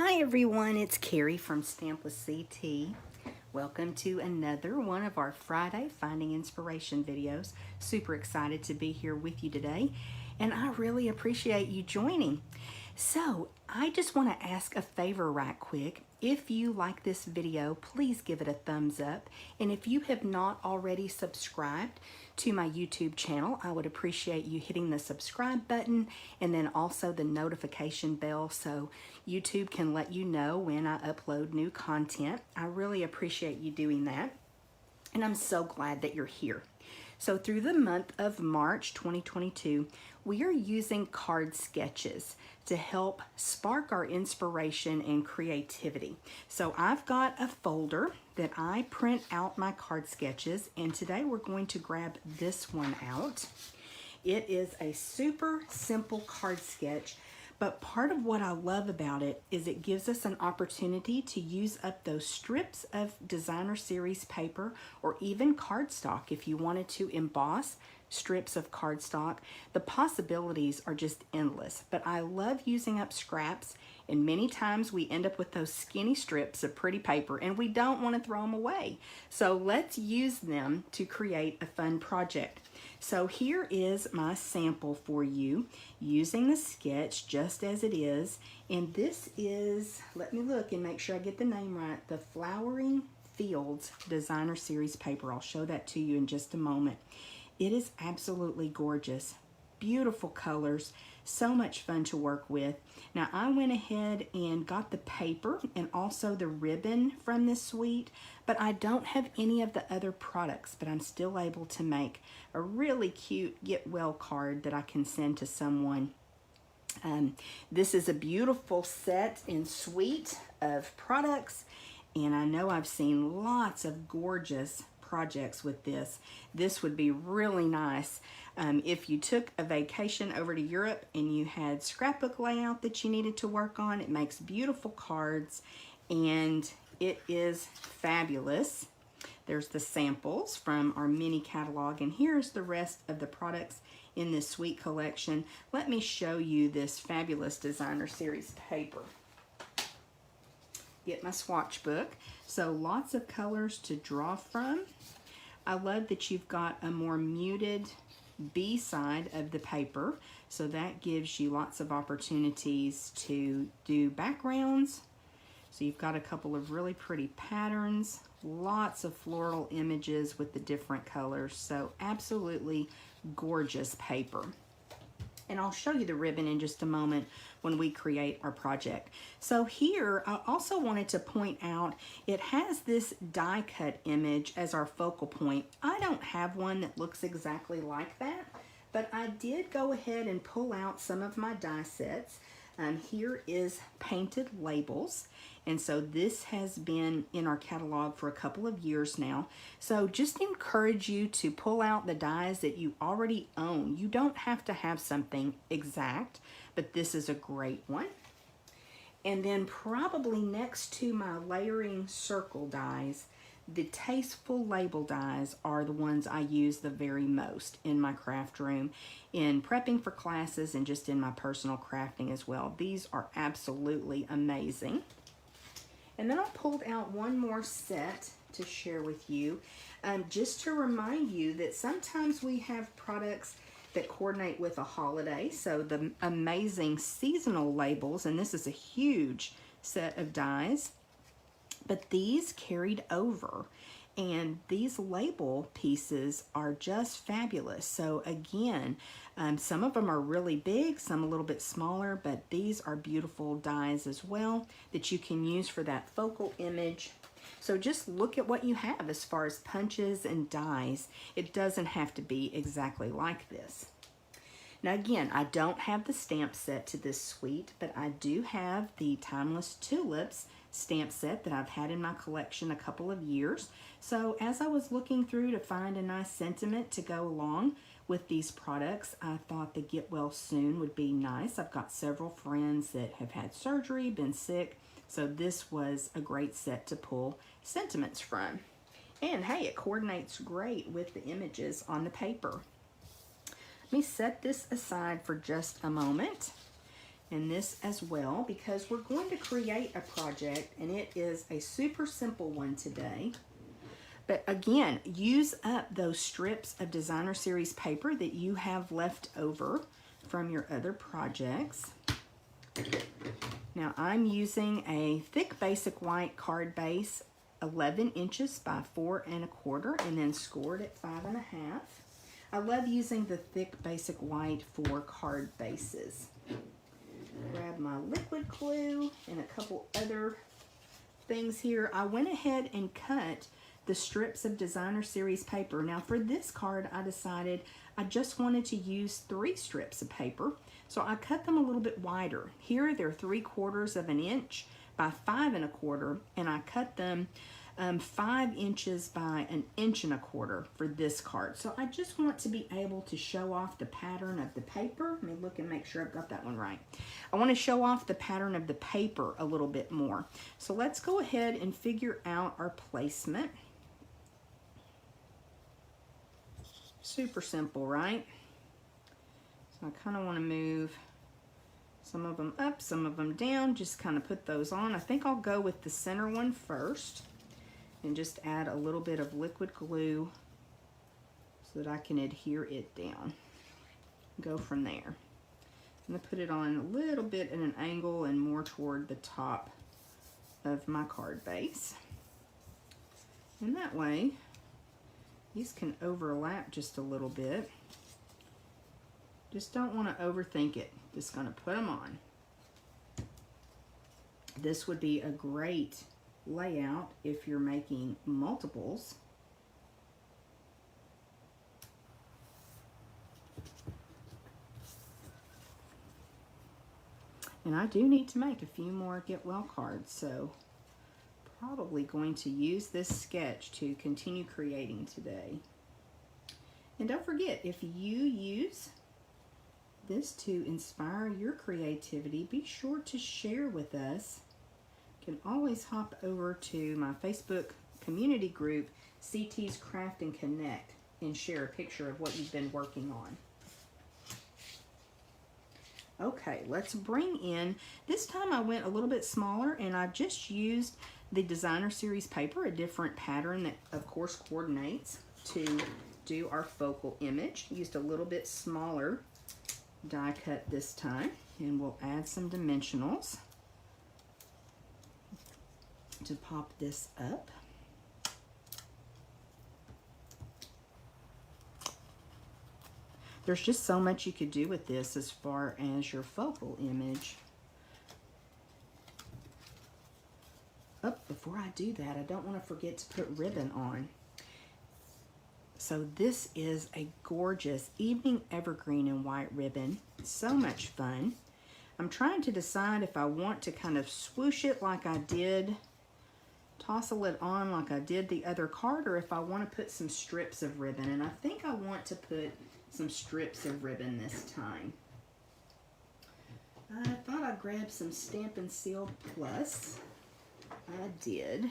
Hi everyone, it's Carrie from Stampwithct. Welcome to another one of our Friday Finding Inspiration videos. Super excited to be here with you today, and I really appreciate you joining. So, I just want to ask a favor right quick. If you like this video, please give it a thumbs up. And if you have not already subscribed to my YouTube channel, I would appreciate you hitting the subscribe button and then also the notification bell so YouTube can let you know when I upload new content. I really appreciate you doing that. And I'm so glad that you're here. So through the month of March 2022, we are using card sketches to help spark our inspiration and creativity. So I've got a folder that I print out my card sketches, and today we're going to grab this one out. It is a super simple card sketch, but part of what I love about it is it gives us an opportunity to use up those strips of designer series paper or even cardstock if you wanted to emboss strips of cardstock. The possibilities are just endless, but I love using up scraps, and many times we end up with those skinny strips of pretty paper and we don't want to throw them away. So let's use them to create a fun project. So here is my sample for you using the sketch just as it is. And this is, let me look and make sure I get the name right, the Flowering Fields Designer Series paper. I'll show that to you in just a moment. It is absolutely gorgeous. Beautiful colors, so much fun to work with. Now I went ahead and got the paper and also the ribbon from this suite, but I don't have any of the other products, but I'm still able to make a really cute get well card that I can send to someone. This is a beautiful set and suite of products, and I know I've seen lots of gorgeous projects with this. This would be really nice if you took a vacation over to Europe and you had scrapbook layout that you needed to work on. It makes beautiful cards and it is fabulous. There's the samples from our mini catalog, and here's the rest of the products in this sweet collection. Let me show you this fabulous designer series paper. Get my swatch book. So lots of colors to draw from. I love that you've got a more muted B side of the paper, so that gives you lots of opportunities to do backgrounds. So you've got a couple of really pretty patterns, lots of floral images with the different colors, so absolutely gorgeous paper. And I'll show you the ribbon in just a moment when we create our project. So here, I also wanted to point out, it has this die cut image as our focal point. I don't have one that looks exactly like that, but I did go ahead and pull out some of my die sets. Here is painted labels. And so this has been in our catalog for a couple of years now. So just encourage you to pull out the dies that you already own. You don't have to have something exact, but this is a great one. And then probably next to my layering circle dies, the tasteful label dies are the ones I use the very most in my craft room, in prepping for classes and just in my personal crafting as well. These are absolutely amazing. And then I pulled out one more set to share with you, just to remind you that sometimes we have products that coordinate with a holiday. So the amazing seasonal labels, and this is a huge set of dies, but these carried over. And these label pieces are just fabulous. So again, some of them are really big, some a little bit smaller, but these are beautiful dies as well that you can use for that focal image. So just look at what you have as far as punches and dies. It doesn't have to be exactly like this. Now again, I don't have the stamp set to this suite, but I do have the Timeless Tulips stamp set that I've had in my collection a couple of years. So as I was looking through to find a nice sentiment to go along with these products, I thought the Get Well Soon would be nice. I've got several friends that have had surgery, been sick, so this was a great set to pull sentiments from. And hey, it coordinates great with the images on the paper. Let me set this aside for just a moment. and this as well, because we're going to create a project, and it is a super simple one today. But again, use up those strips of designer series paper that you have left over from your other projects. Now I'm using a thick basic white card base, 11 inches by 4 1/4, and then scored at 5 1/2. I love using the thick basic white for card bases. Grab my liquid glue and a couple other things here. I went ahead and cut the strips of designer series paper. Now for this card, I decided I just wanted to use 3 strips of paper, so I cut them a little bit wider. Here they're 3/4 of an inch by 5 1/4, and I cut them 5 inches by 1 1/4 for this card. So I just want to be able to show off the pattern of the paper. Let me look and make sure I've got that one right. I want to show off the pattern of the paper a little bit more. So let's go ahead and figure out our placement. Super simple, right? So I kind of want to move some of them up, some of them down, just kind of put those on. I think I'll go with the center one first and just add a little bit of liquid glue so that I can adhere it down. Go from there. I'm going to put it on a little bit at an angle and more toward the top of my card base. And that way, these can overlap just a little bit. Just don't want to overthink it. Just going to put them on. This would be a great layout if you're making multiples. And I do need to make a few more Get Well cards, so probably going to use this sketch to continue creating today. And don't forget, if you use this to inspire your creativity, be sure to share with us. You can always hop over to my Facebook community group, CT's Craft and Connect, and share a picture of what you've been working on. Okay, let's bring in, this time I went a little bit smaller, and I just used the designer series paper, a different pattern that of course coordinates, to do our focal image. Used a little bit smaller die cut this time, and we'll add some dimensionals to pop this up. There's just so much you could do with this as far as your focal image. Oh, before I do that, I don't want to forget to put ribbon on. So this is a gorgeous evening evergreen and white ribbon. So much fun. I'm trying to decide if I want to kind of swoosh it like I did, tousle it on like I did the other card, or if I want to put some strips of ribbon. And I think I want to put some strips of ribbon this time. I thought I'd grab some Stampin' Seal Plus. I did.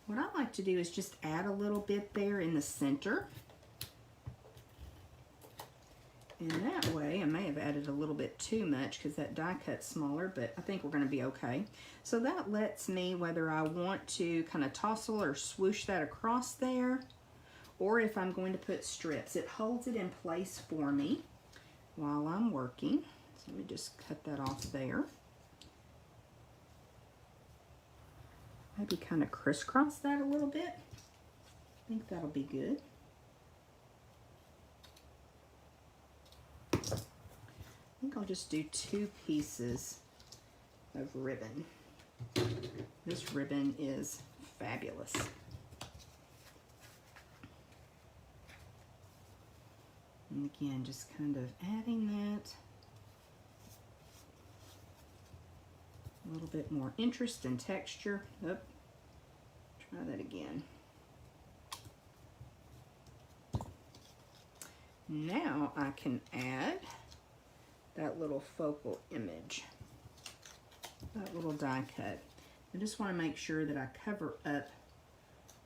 What I like to do is just add a little bit there in the center. And that way, I may have added a little bit too much because that die cut's smaller, but I think we're going to be okay. So that lets me, whether I want to kind of tousle or swoosh that across there, or if I'm going to put strips. It holds it in place for me while I'm working. So let me just cut that off there. Maybe kind of crisscross that a little bit. I think that'll be good. I think I'll just do 2 pieces of ribbon. This ribbon is fabulous. And again, just kind of adding that. A little bit more interest and texture. Oh, try that again. Now I can add that little focal image, that little die cut. I just want to make sure that I cover up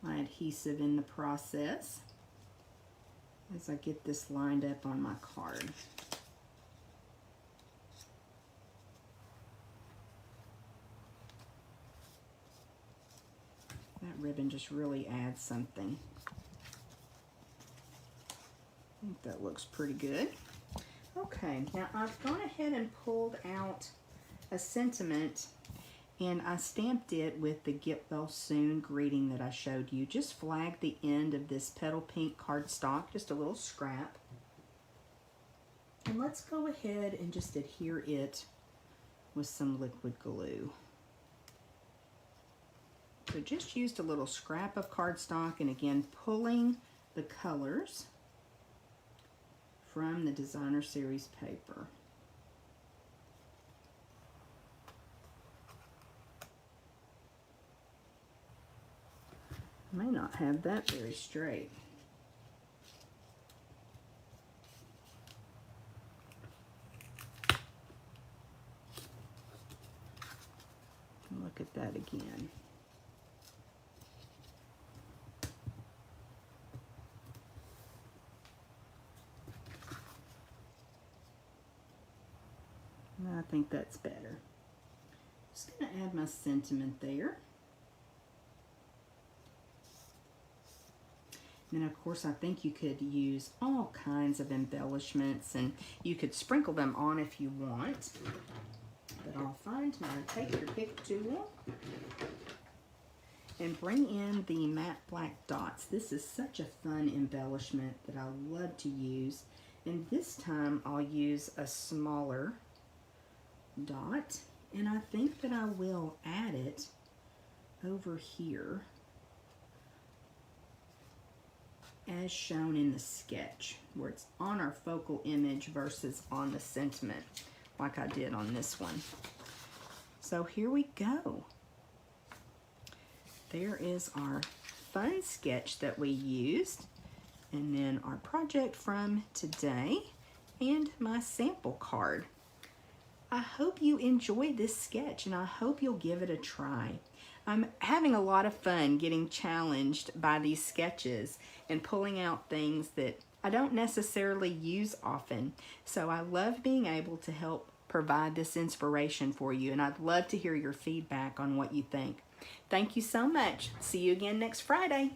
my adhesive in the process as I get this lined up on my card. ribbon just really adds something. I think that looks pretty good. Okay, now I've gone ahead and pulled out a sentiment, and I stamped it with the Get Well Soon greeting that I showed you. Just flagged the end of this petal pink cardstock, just a little scrap. And let's go ahead and just adhere it with some liquid glue. So just used a little scrap of cardstock, and again pulling the colors from the Designer Series paper. May not have that very straight. Look at that again. I think that's better. Just going to add my sentiment there. And then of course I think you could use all kinds of embellishments, and you could sprinkle them on if you want. But I'll find my take your pick tool and bring in the matte black dots. This is such a fun embellishment that I love to use. And this time I'll use a smaller dot, and I think that I will add it over here as shown in the sketch, where it's on our focal image versus on the sentiment like I did on this one. So here we go. There is our fun sketch that we used, and then our project from today and my sample card. I hope you enjoyed this sketch, and I hope you'll give it a try. I'm having a lot of fun getting challenged by these sketches and pulling out things that I don't necessarily use often. So I love being able to help provide this inspiration for you, and I'd love to hear your feedback on what you think. Thank you so much. See you again next Friday.